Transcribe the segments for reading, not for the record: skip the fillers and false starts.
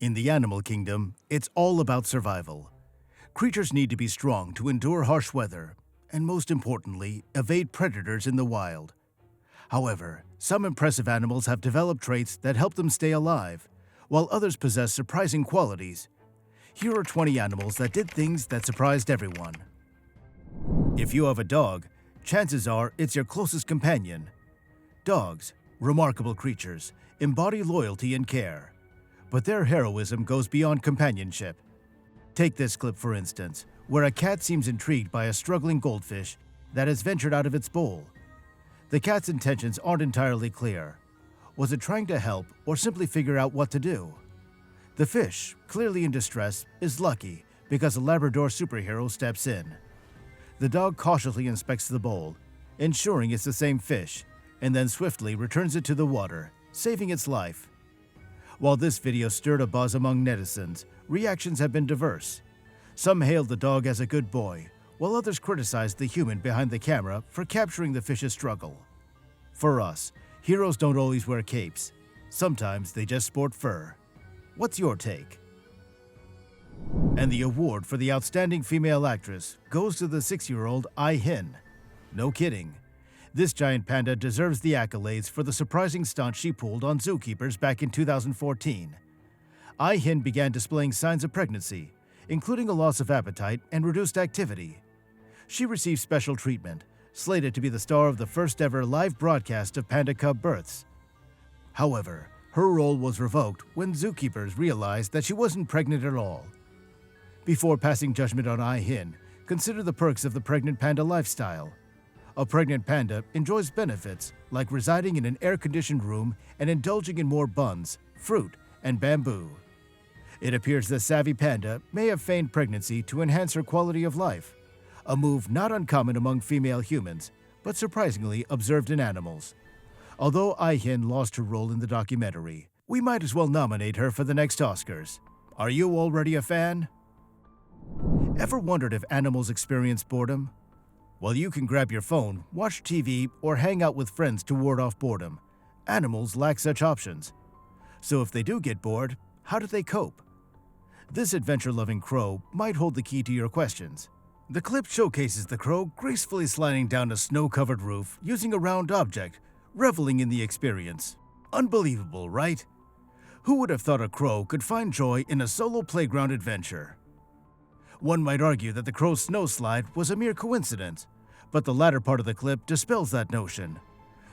In the animal kingdom, it's all about survival. Creatures need to be strong to endure harsh weather, and most importantly, evade predators in the wild. However, some impressive animals have developed traits that help them stay alive, while others possess surprising qualities. Here are 20 animals that did things that surprised everyone. If you have a dog, chances are it's your closest companion. Dogs, remarkable creatures, embody loyalty and care. But their heroism goes beyond companionship. Take this clip for instance, where a cat seems intrigued by a struggling goldfish that has ventured out of its bowl. The cat's intentions aren't entirely clear. Was it trying to help or simply figure out what to do? The fish, clearly in distress, is lucky because a Labrador superhero steps in. The dog cautiously inspects the bowl, ensuring it's the same fish, and then swiftly returns it to the water, saving its life. While this video stirred a buzz among netizens, reactions have been diverse. Some hailed the dog as a good boy, while others criticized the human behind the camera for capturing the fish's struggle. For us, heroes don't always wear capes. Sometimes they just sport fur. What's your take? And the award for the Outstanding Female Actress goes to the 6-year-old Ai Hin. No kidding. This giant panda deserves the accolades for the surprising stunt she pulled on zookeepers back in 2014. Ai Hin began displaying signs of pregnancy, including a loss of appetite and reduced activity. She received special treatment, slated to be the star of the first-ever live broadcast of panda cub births. However, her role was revoked when zookeepers realized that she wasn't pregnant at all. Before passing judgment on Ai Hin, consider the perks of the pregnant panda lifestyle. A pregnant panda enjoys benefits like residing in an air-conditioned room and indulging in more buns, fruit, and bamboo. It appears the savvy panda may have feigned pregnancy to enhance her quality of life, a move not uncommon among female humans, but surprisingly observed in animals. Although Ai Hin lost her role in the documentary, we might as well nominate her for the next Oscars. Are you already a fan? Ever wondered if animals experience boredom? Well, you can grab your phone, watch TV, or hang out with friends to ward off boredom. Animals lack such options. So if they do get bored, how do they cope? This adventure-loving crow might hold the key to your questions. The clip showcases the crow gracefully sliding down a snow-covered roof using a round object, reveling in the experience. Unbelievable, right? Who would have thought a crow could find joy in a solo playground adventure? One might argue that the crow's snow slide was a mere coincidence, but the latter part of the clip dispels that notion.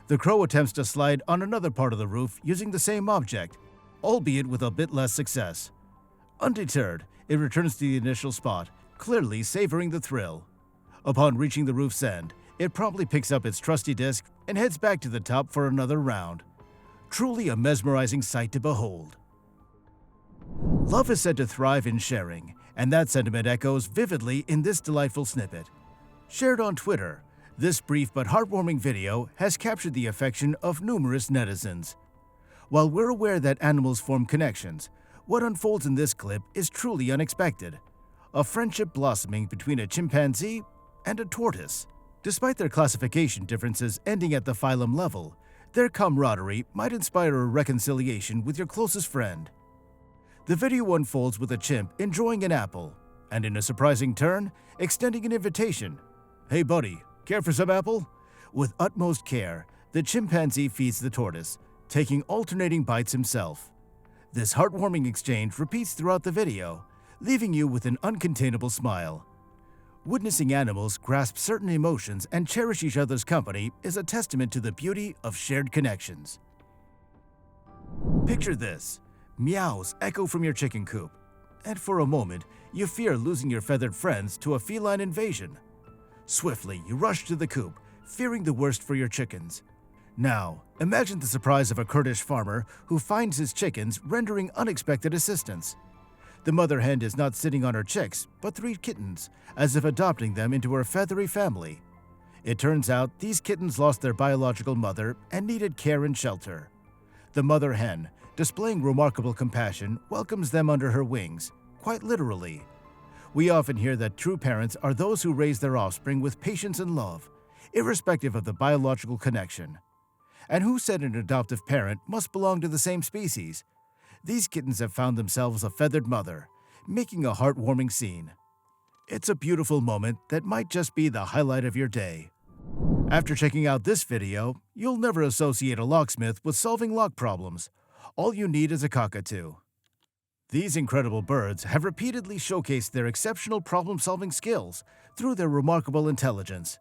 The crow attempts to slide on another part of the roof using the same object, albeit with a bit less success. Undeterred, it returns to the initial spot, clearly savoring the thrill. Upon reaching the roof's end, it promptly picks up its trusty disc and heads back to the top for another round. Truly a mesmerizing sight to behold. Love is said to thrive in sharing, and that sentiment echoes vividly in this delightful snippet. Shared on Twitter, this brief but heartwarming video has captured the affection of numerous netizens. While we're aware that animals form connections, what unfolds in this clip is truly unexpected. A friendship blossoming between a chimpanzee and a tortoise. Despite their classification differences ending at the phylum level, their camaraderie might inspire a reconciliation with your closest friend. The video unfolds with a chimp enjoying an apple, and in a surprising turn, extending an invitation. "Hey buddy, care for some apple?" With utmost care, the chimpanzee feeds the tortoise, taking alternating bites himself. This heartwarming exchange repeats throughout the video, leaving you with an uncontainable smile. Witnessing animals grasp certain emotions and cherish each other's company is a testament to the beauty of shared connections. Picture this. Meows echo from your chicken coop, and for a moment, you fear losing your feathered friends to a feline invasion. Swiftly, you rush to the coop, fearing the worst for your chickens. Now, imagine the surprise of a Kurdish farmer who finds his chickens rendering unexpected assistance. The mother hen is not sitting on her chicks, but 3 kittens, as if adopting them into her feathery family. It turns out these kittens lost their biological mother and needed care and shelter. The mother hen, displaying remarkable compassion, welcomes them under her wings, quite literally. We often hear that true parents are those who raise their offspring with patience and love, irrespective of the biological connection. And who said an adoptive parent must belong to the same species? these kittens have found themselves a feathered mother, making a heartwarming scene. It's a beautiful moment that might just be the highlight of your day. After checking out this video, you'll never associate a locksmith with solving lock problems. All you need is a cockatoo. These incredible birds have repeatedly showcased their exceptional problem-solving skills through their remarkable intelligence.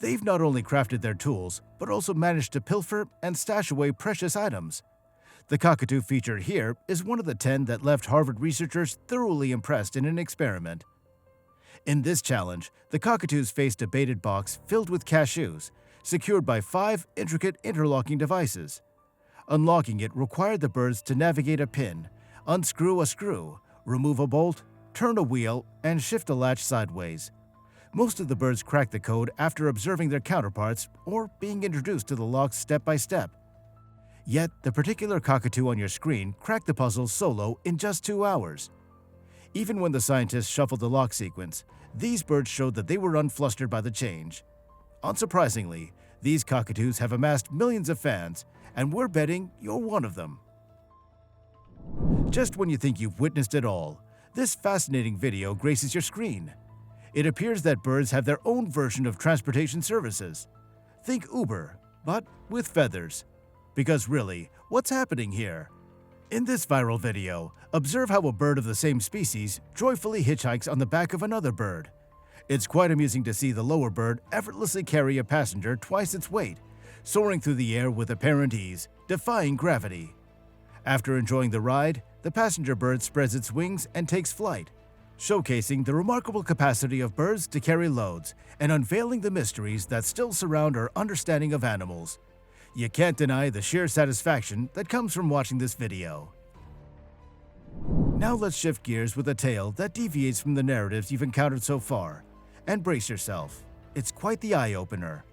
They've not only crafted their tools, but also managed to pilfer and stash away precious items. The cockatoo featured here is one of the 10 that left Harvard researchers thoroughly impressed in an experiment. In this challenge, the cockatoos faced a baited box filled with cashews, secured by 5 intricate interlocking devices. Unlocking it required the birds to navigate a pin, unscrew a screw, remove a bolt, turn a wheel, and shift a latch sideways. Most of the birds cracked the code after observing their counterparts or being introduced to the locks step by step. Yet, the particular cockatoo on your screen cracked the puzzle solo in just 2 hours. Even when the scientists shuffled the lock sequence, these birds showed that they were unflustered by the change. Unsurprisingly, these cockatoos have amassed millions of fans, and we're betting you're one of them. Just when you think you've witnessed it all, this fascinating video graces your screen. It appears that birds have their own version of transportation services. Think Uber, but with feathers. Because really, what's happening here? In this viral video, observe how a bird of the same species joyfully hitchhikes on the back of another bird. It's quite amusing to see the lower bird effortlessly carry a passenger twice its weight, soaring through the air with apparent ease, defying gravity. After enjoying the ride, the passenger bird spreads its wings and takes flight, showcasing the remarkable capacity of birds to carry loads and unveiling the mysteries that still surround our understanding of animals. You can't deny the sheer satisfaction that comes from watching this video. Now let's shift gears with a tale that deviates from the narratives you've encountered so far. And brace yourself, it's quite the eye-opener.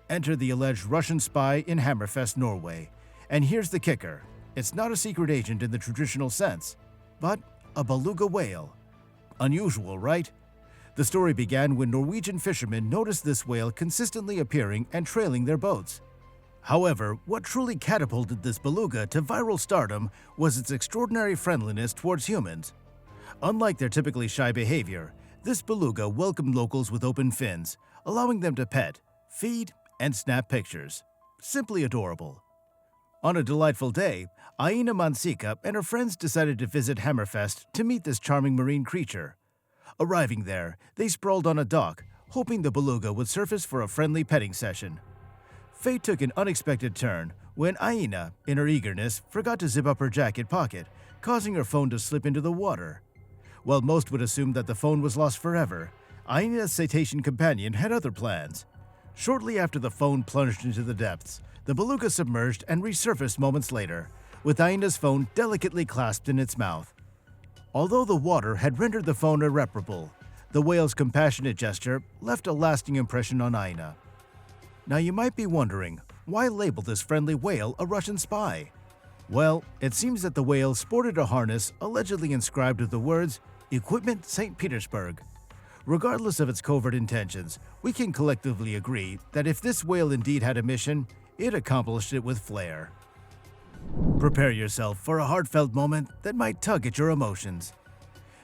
Enter the alleged Russian spy in Hammerfest, Norway. And here's the kicker, it's not a secret agent in the traditional sense, but a beluga whale. Unusual, right? The story began when Norwegian fishermen noticed this whale consistently appearing and trailing their boats. However, what truly catapulted this beluga to viral stardom was its extraordinary friendliness towards humans. Unlike their typically shy behavior, this beluga welcomed locals with open fins, allowing them to pet, feed, and snap pictures. Simply adorable. On a delightful day, Aina Mansika and her friends decided to visit Hammerfest to meet this charming marine creature. Arriving there, they sprawled on a dock, hoping the beluga would surface for a friendly petting session. Fate took an unexpected turn when Aina, in her eagerness, forgot to zip up her jacket pocket, causing her phone to slip into the water. While most would assume that the phone was lost forever, Aina's cetacean companion had other plans. Shortly after the phone plunged into the depths, the beluga submerged and resurfaced moments later, with Aina's phone delicately clasped in its mouth. Although the water had rendered the phone irreparable, the whale's compassionate gesture left a lasting impression on Aina. Now you might be wondering, why label this friendly whale a Russian spy? Well, it seems that the whale sported a harness allegedly inscribed with the words, "Equipment St. Petersburg." Regardless of its covert intentions, we can collectively agree that if this whale indeed had a mission, it accomplished it with flair. Prepare yourself for a heartfelt moment that might tug at your emotions.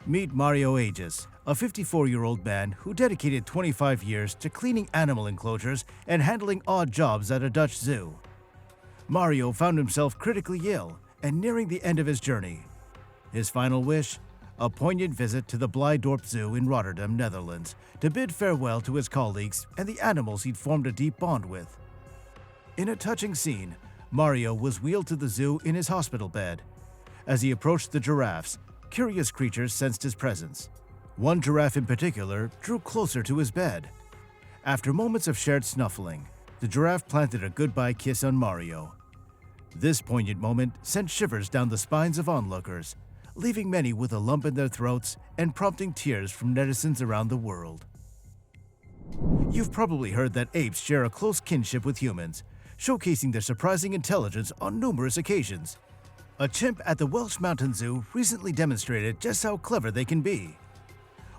Meet Mario Aegis, a 54-year-old man who dedicated 25 years to cleaning animal enclosures and handling odd jobs at a Dutch zoo. Mario found himself critically ill and nearing the end of his journey. His final wish? A poignant visit to the Blijdorp Zoo in Rotterdam, Netherlands, to bid farewell to his colleagues and the animals he'd formed a deep bond with. In a touching scene, Mario was wheeled to the zoo in his hospital bed. As he approached the giraffes, curious creatures sensed his presence. One giraffe in particular drew closer to his bed. After moments of shared snuffling, the giraffe planted a goodbye kiss on Mario. This poignant moment sent shivers down the spines of onlookers, leaving many with a lump in their throats and prompting tears from netizens around the world. You've probably heard that apes share a close kinship with humans, showcasing their surprising intelligence on numerous occasions. A chimp at the Welsh Mountain Zoo recently demonstrated just how clever they can be.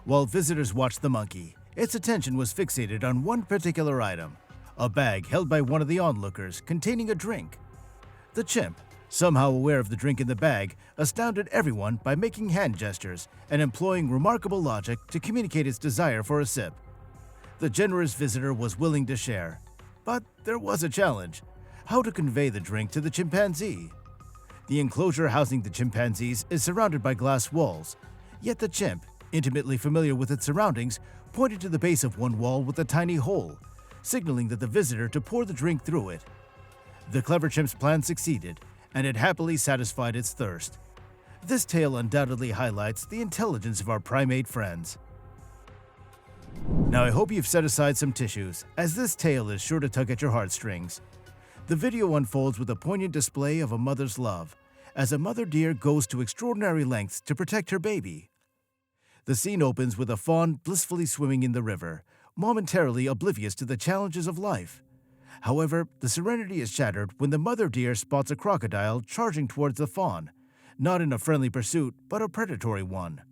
While visitors watched the monkey, its attention was fixated on one particular item, a bag held by one of the onlookers containing a drink. The chimp, somehow aware of the drink in the bag, astounded everyone by making hand gestures and employing remarkable logic to communicate its desire for a sip. The generous visitor was willing to share, but there was a challenge: how to convey the drink to the chimpanzee. The enclosure housing the chimpanzees is surrounded by glass walls, yet the chimp, intimately familiar with its surroundings, pointed to the base of one wall with a tiny hole, signaling that the visitor to pour the drink through it. The clever chimp's plan succeeded, and it happily satisfied its thirst. This tale undoubtedly highlights the intelligence of our primate friends. Now I hope you've set aside some tissues, as this tale is sure to tug at your heartstrings. The video unfolds with a poignant display of a mother's love, as a mother deer goes to extraordinary lengths to protect her baby. The scene opens with a fawn blissfully swimming in the river, momentarily oblivious to the challenges of life. However, the serenity is shattered when the mother deer spots a crocodile charging towards the fawn, not in a friendly pursuit, but a predatory one.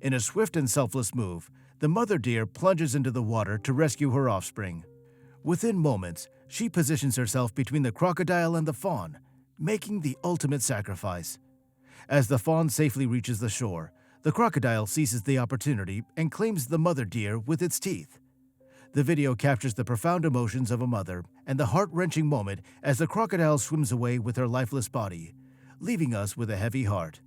In a swift and selfless move, the mother deer plunges into the water to rescue her offspring. Within moments, she positions herself between the crocodile and the fawn, making the ultimate sacrifice. As the fawn safely reaches the shore, the crocodile seizes the opportunity and claims the mother deer with its teeth. The video captures the profound emotions of a mother and the heart-wrenching moment as the crocodile swims away with her lifeless body, leaving us with a heavy heart.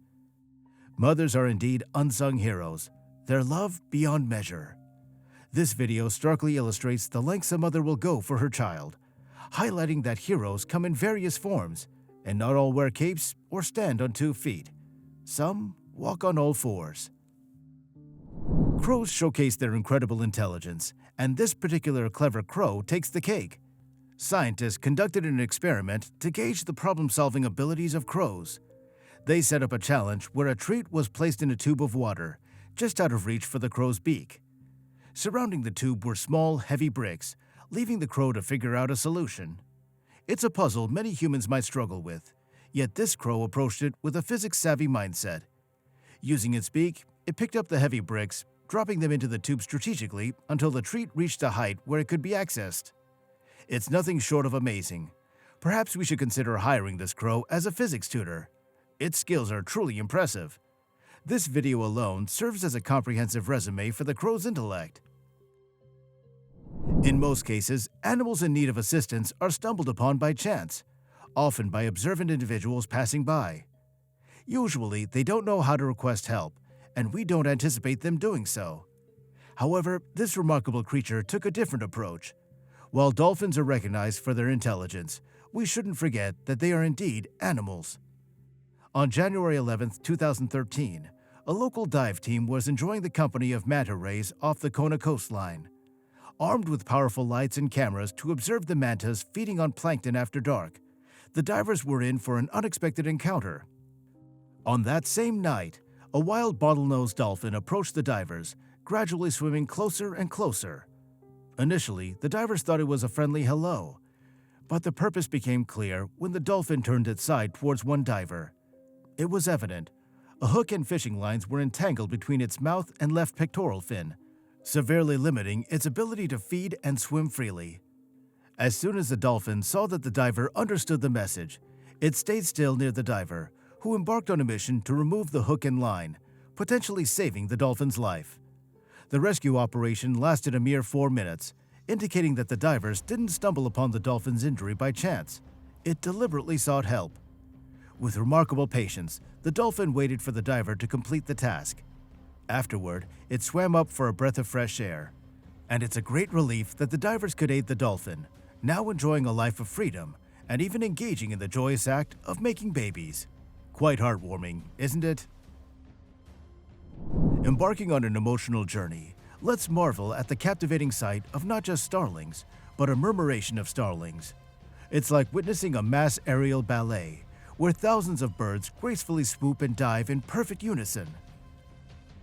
Mothers are indeed unsung heroes, their love beyond measure. This video starkly illustrates the lengths a mother will go for her child, highlighting that heroes come in various forms, and not all wear capes or stand on 2 feet. Some walk on all fours. Crows showcase their incredible intelligence, and this particular clever crow takes the cake. Scientists conducted an experiment to gauge the problem-solving abilities of crows. They set up a challenge where a treat was placed in a tube of water, just out of reach for the crow's beak. Surrounding the tube were small, heavy bricks, leaving the crow to figure out a solution. It's a puzzle many humans might struggle with, yet this crow approached it with a physics-savvy mindset. Using its beak, it picked up the heavy bricks, dropping them into the tube strategically until the treat reached a height where it could be accessed. It's nothing short of amazing. Perhaps we should consider hiring this crow as a physics tutor. Its skills are truly impressive. This video alone serves as a comprehensive resume for the crow's intellect. In most cases, animals in need of assistance are stumbled upon by chance, often by observant individuals passing by. Usually, they don't know how to request help, and we don't anticipate them doing so. However, this remarkable creature took a different approach. While dolphins are recognized for their intelligence, we shouldn't forget that they are indeed animals. On January 11, 2013, a local dive team was enjoying the company of manta rays off the Kona coastline. Armed with powerful lights and cameras to observe the mantas feeding on plankton after dark, the divers were in for an unexpected encounter. On that same night, a wild bottlenose dolphin approached the divers, gradually swimming closer and closer. Initially, the divers thought it was a friendly hello, but the purpose became clear when the dolphin turned its side towards one diver. It was evident. A hook and fishing lines were entangled between its mouth and left pectoral fin, severely limiting its ability to feed and swim freely. As soon as the dolphin saw that the diver understood the message, it stayed still near the diver, who embarked on a mission to remove the hook and line, potentially saving the dolphin's life. The rescue operation lasted a mere 4 minutes, indicating that the divers didn't stumble upon the dolphin's injury by chance. It deliberately sought help. With remarkable patience, the dolphin waited for the diver to complete the task. Afterward, it swam up for a breath of fresh air. And it's a great relief that the divers could aid the dolphin, now enjoying a life of freedom and even engaging in the joyous act of making babies. Quite heartwarming, isn't it? Embarking on an emotional journey, let's marvel at the captivating sight of not just starlings, but a murmuration of starlings. It's like witnessing a mass aerial ballet, where thousands of birds gracefully swoop and dive in perfect unison.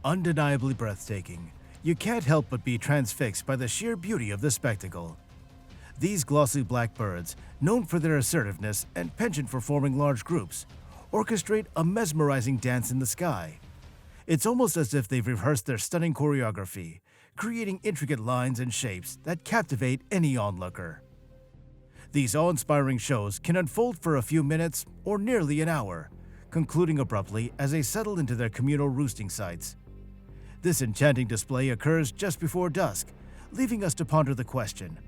Undeniably breathtaking, you can't help but be transfixed by the sheer beauty of the spectacle. These glossy black birds, known for their assertiveness and penchant for forming large groups, orchestrate a mesmerizing dance in the sky. It's almost as if they've rehearsed their stunning choreography, creating intricate lines and shapes that captivate any onlooker. These awe-inspiring shows can unfold for a few minutes or nearly an hour, concluding abruptly as they settle into their communal roosting sites. This enchanting display occurs just before dusk, leaving us to ponder the question,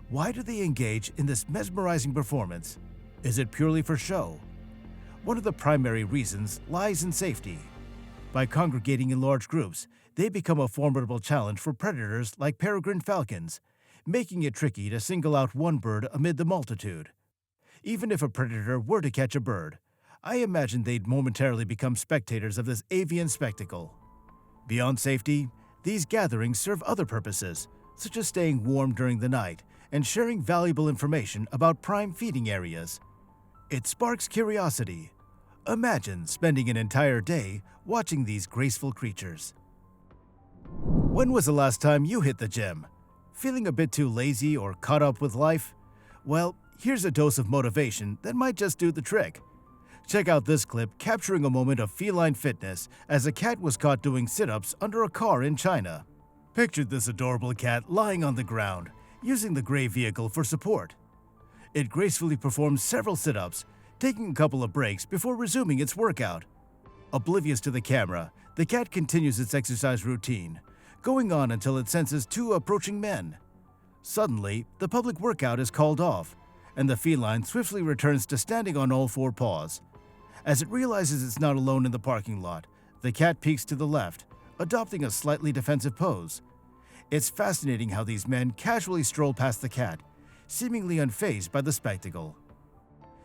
why do they engage in this mesmerizing performance? Is it purely for show? One of the primary reasons lies in safety. By congregating in large groups, they become a formidable challenge for predators like peregrine falcons, making it tricky to single out one bird amid the multitude. Even if a predator were to catch a bird, I imagine they'd momentarily become spectators of this avian spectacle. Beyond safety, these gatherings serve other purposes, such as staying warm during the night and sharing valuable information about prime feeding areas. It sparks curiosity. Imagine spending an entire day watching these graceful creatures. When was the last time you hit the gym? Feeling a bit too lazy or caught up with life? Well, here's a dose of motivation that might just do the trick. Check out this clip capturing a moment of feline fitness as a cat was caught doing sit-ups under a car in China. Picture this adorable cat lying on the ground, using the gray vehicle for support. It gracefully performs several sit-ups, taking a couple of breaks before resuming its workout. Oblivious to the camera, the cat continues its exercise routine, going on until it senses two approaching men. Suddenly, the public workout is called off, and the feline swiftly returns to standing on all four paws. As it realizes it's not alone in the parking lot, the cat peeks to the left, adopting a slightly defensive pose. It's fascinating how these men casually stroll past the cat, seemingly unfazed by the spectacle.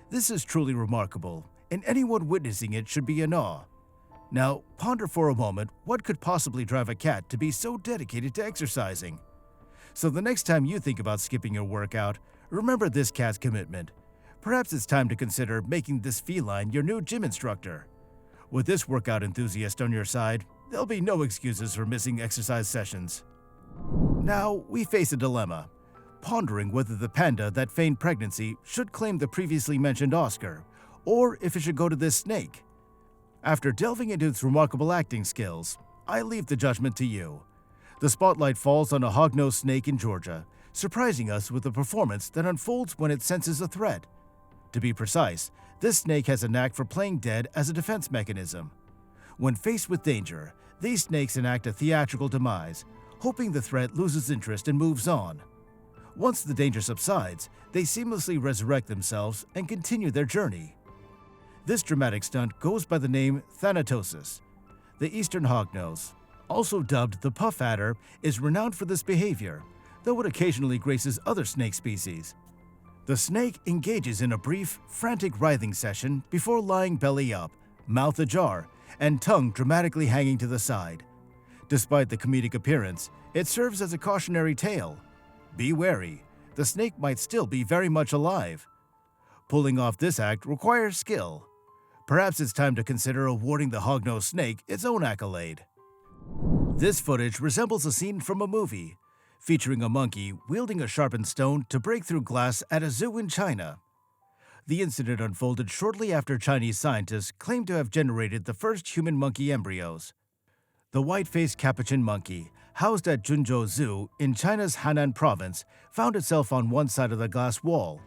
This is truly remarkable, and anyone witnessing it should be in awe. Now, ponder for a moment what could possibly drive a cat to be so dedicated to exercising. So the next time you think about skipping your workout, remember this cat's commitment. Perhaps it's time to consider making this feline your new gym instructor. With this workout enthusiast on your side, there'll be no excuses for missing exercise sessions. Now, we face a dilemma, pondering whether the panda that feigned pregnancy should claim the previously mentioned Oscar, or if it should go to this snake. After delving into its remarkable acting skills, I leave the judgment to you. The spotlight falls on a hognose snake in Georgia, surprising us with a performance that unfolds when it senses a threat. To be precise, this snake has a knack for playing dead as a defense mechanism. When faced with danger, these snakes enact a theatrical demise, hoping the threat loses interest and moves on. Once the danger subsides, they seamlessly resurrect themselves and continue their journey. This dramatic stunt goes by the name Thanatosis. The eastern hognose, also dubbed the puff adder, is renowned for this behavior, though it occasionally graces other snake species. The snake engages in a brief, frantic writhing session before lying belly up, mouth ajar, and tongue dramatically hanging to the side. Despite the comedic appearance, it serves as a cautionary tale. Be wary, the snake might still be very much alive. Pulling off this act requires skill. Perhaps it's time to consider awarding the hognose snake its own accolade. This footage resembles a scene from a movie, featuring a monkey wielding a sharpened stone to break through glass at a zoo in China. The incident unfolded shortly after Chinese scientists claimed to have generated the first human monkey embryos. The white-faced capuchin monkey, housed at Junzhou Zoo in China's Henan province, found itself on one side of the glass wall.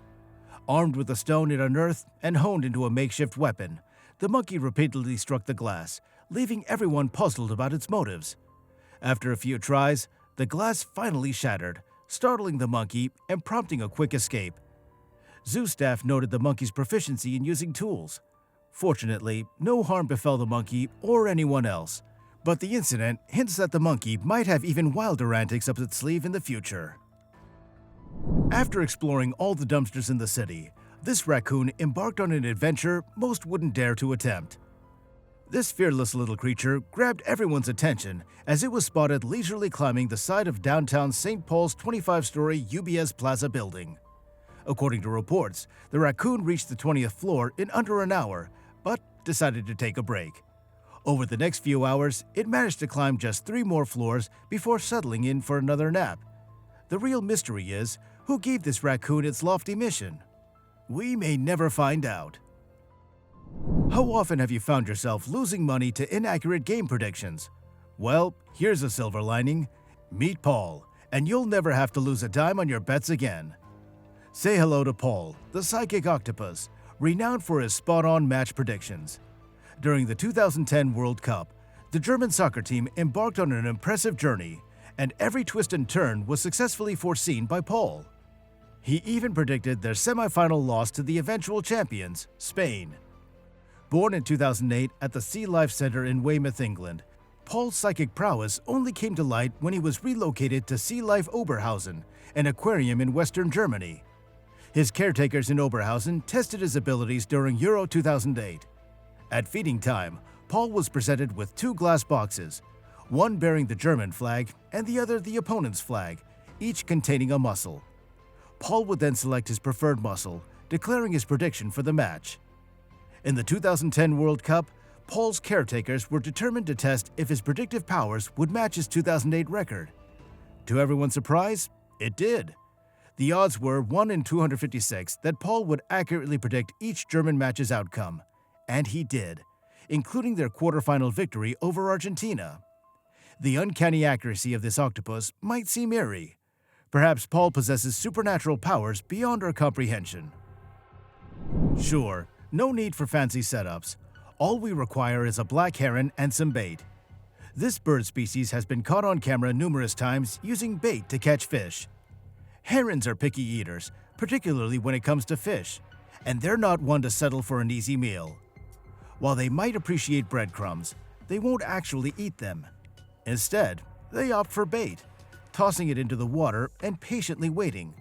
Armed with a stone it unearthed and honed into a makeshift weapon, the monkey repeatedly struck the glass, leaving everyone puzzled about its motives. After a few tries, the glass finally shattered, startling the monkey and prompting a quick escape. Zoo staff noted the monkey's proficiency in using tools. Fortunately, no harm befell the monkey or anyone else, but the incident hints that the monkey might have even wilder antics up its sleeve in the future. After exploring all the dumpsters in the city, this raccoon embarked on an adventure most wouldn't dare to attempt. This fearless little creature grabbed everyone's attention as it was spotted leisurely climbing the side of downtown St. Paul's 25-story UBS Plaza building. According to reports, the raccoon reached the 20th floor in under an hour, but decided to take a break. Over the next few hours, it managed to climb just 3 more floors before settling in for another nap. The real mystery is, who gave this raccoon its lofty mission? We may never find out. How often have you found yourself losing money to inaccurate game predictions? Well, here's a silver lining. Meet Paul, and you'll never have to lose a dime on your bets again. Say hello to Paul, the psychic octopus, renowned for his spot-on match predictions. During the 2010 World Cup, the German soccer team embarked on an impressive journey, and every twist and turn was successfully foreseen by Paul. He even predicted their semi-final loss to the eventual champions, Spain. Born in 2008 at the Sea Life Centre in Weymouth, England, Paul's psychic prowess only came to light when he was relocated to Sea Life Oberhausen, an aquarium in Western Germany. His caretakers in Oberhausen tested his abilities during Euro 2008. At feeding time, Paul was presented with two glass boxes, one bearing the German flag and the other the opponent's flag, each containing a mussel. Paul would then select his preferred mussel, declaring his prediction for the match. In the 2010 World Cup, Paul's caretakers were determined to test if his predictive powers would match his 2008 record. To everyone's surprise, it did. The odds were 1 in 256 that Paul would accurately predict each German match's outcome, and he did, including their quarterfinal victory over Argentina. The uncanny accuracy of this octopus might seem eerie. Perhaps Paul possesses supernatural powers beyond our comprehension. Sure, no need for fancy setups. All we require is a black heron and some bait. This bird species has been caught on camera numerous times using bait to catch fish. Herons are picky eaters, particularly when it comes to fish, and they're not one to settle for an easy meal. While they might appreciate breadcrumbs, they won't actually eat them. Instead, they opt for bait, tossing it into the water and patiently waiting.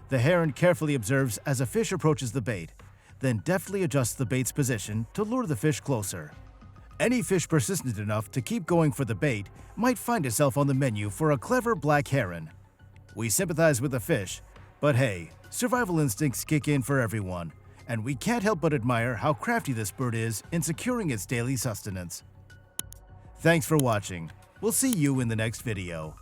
The heron carefully observes as a fish approaches the bait, then deftly adjusts the bait's position to lure the fish closer. Any fish persistent enough to keep going for the bait might find itself on the menu for a clever black heron. We sympathize with the fish, but hey, survival instincts kick in for everyone, and we can't help but admire how crafty this bird is in securing its daily sustenance. Thanks for watching. We'll see you in the next video.